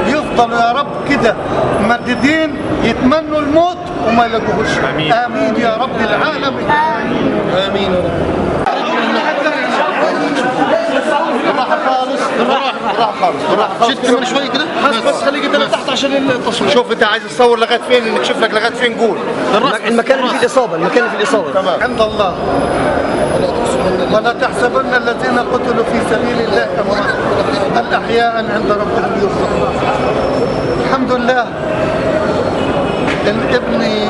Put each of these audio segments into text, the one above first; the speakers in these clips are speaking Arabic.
يفضلوا يا رب كده ممددين يتمنوا الموت وما يلاقوهوش. آمين يا رب العالمين. آمين يا رب. بالراحة خالص. شد من شوي كده بس خليك انت تحت عشان التصوير. شوف انت عايز تصور لغايه فين، نكشف لك لغايه فين. قول المكان اللي فيه الإصابة. تمام. عند الله ولا تحسبن الذين قتلوا في سبيل الله أموات بل أحياء عند ربهم يرزقون. الحمد لله ان ابني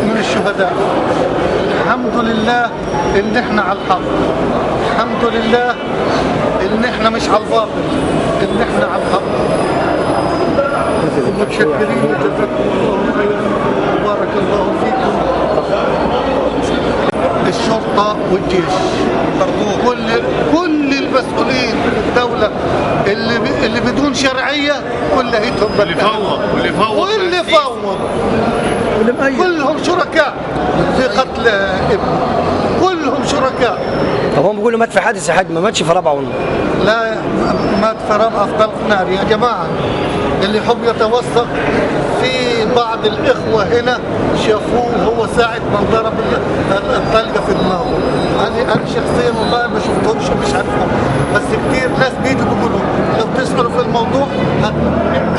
من الشهداء. الحمد لله ان احنا على الحق. الحمد لله ان احنا مش على الباطل، ان احنا على الحق. متشكرين جزاكم الله خيرا وبارك الله فيكم. الشرطة والجيش كل المسؤولين في الدولة اللي بدون شرعية كلهم واللي فوض كلهم شركاء في قتل ابنه، كلهم شركاء. طب هم بيقولوا مات في حادث يا حاج، ما ماتش في رابعة والله. لا مات في رابعة في طلق نار. يا جماعة اللي يحب يتوثق، في بعض الإخوة هنا شافوه هو ساعة ما ضرب الطلقة في دماغه. أنا شخصيا والله ما شفتهمش مش عارفهم، بس كتير ناس بيجوا بيقولوا لو تسألوا في الموضوع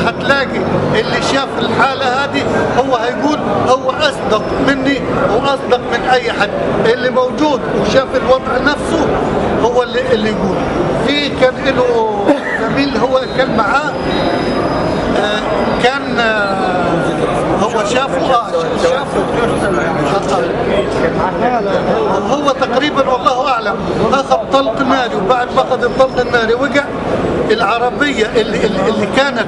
هتلاقي اللي شاف الحالة هذه هو هيقول هو أصدق مني وأصدق من أي حد. اللي موجود وشاف الوضع نفسه هو اللي يقول. في كان له زميل هو كان معاه كان هو شافه هو تقريبا والله اعلم اخذ طلق ناري، وبعد ما اخذ الطلق الناري وقع. العربيه اللي كانت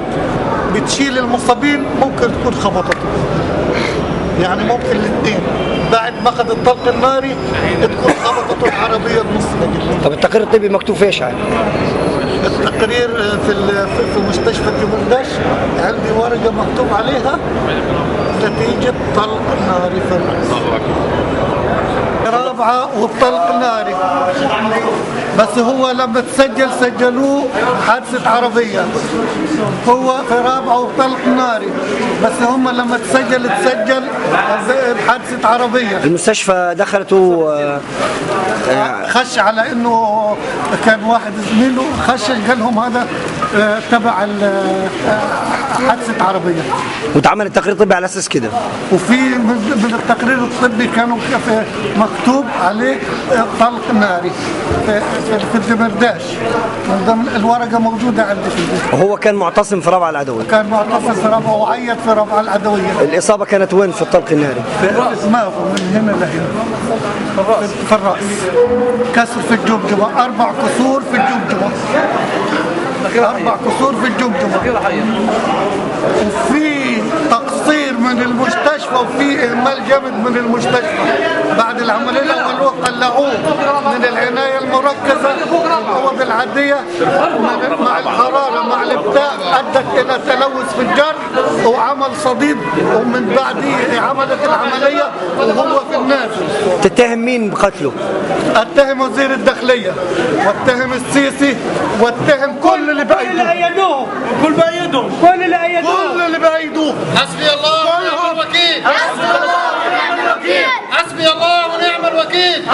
بتشيل المصابين ممكن تكون خبطته، يعني ممكن الاثنين بعد ما اخذ الطلق الناري تكون خبطته العربيه النص. طب التقرير الطبي مكتوب فيش يعني؟ التقرير في مستشفى الدمرداش عندي ورقة مكتوب عليها نتيجة طلق ناري في الرأس. رابعة والطلق الناري. بس هو لما تسجل سجلوه حادثة عربية. هو في رابعة والطلق ناري، بس هم لما تسجل بحادثة عربية. المستشفى دخلته خش على انه كان واحد زميله خش قال لهم هذا تبع حادثة عربية، واتعمل التقرير الطبي على اساس كده. وفي من التقرير الطبي كانوا مكتوب عليه طلق ناري في الدمرداش. من ضمن الورقة موجودة عندي في البيت. وهو كان معتصم في رابعة العدوية. كان معتصم في رابعة وعيط في رابعة العدوية. الإصابة كانت وين في الطلق الناري؟ في دماغه من هنا لهنا في الرأس. كسر في الجمجمة، 4 كسور في الجمجمة. 4 كسور في الجمجمة. وفي تقصير من المستشفى وفي إهمال جامد من المستشفى. بعد العملية الأول قلعوه من العناية المركزة الأوض العادية مع الحرارة مع الابتاء أدت إلى تلوث في الجرح وعمل صديد، ومن بعده عملت العملية وهو في النازل. تتهم مين بقتله؟ اتهم وزير الداخلية واتهم السيسي واتهم كل اللي بأيدوه. كل اللي بأيدوه. حسبي الله ونعم الوكيل. حسبي الله ونعم الوكيل.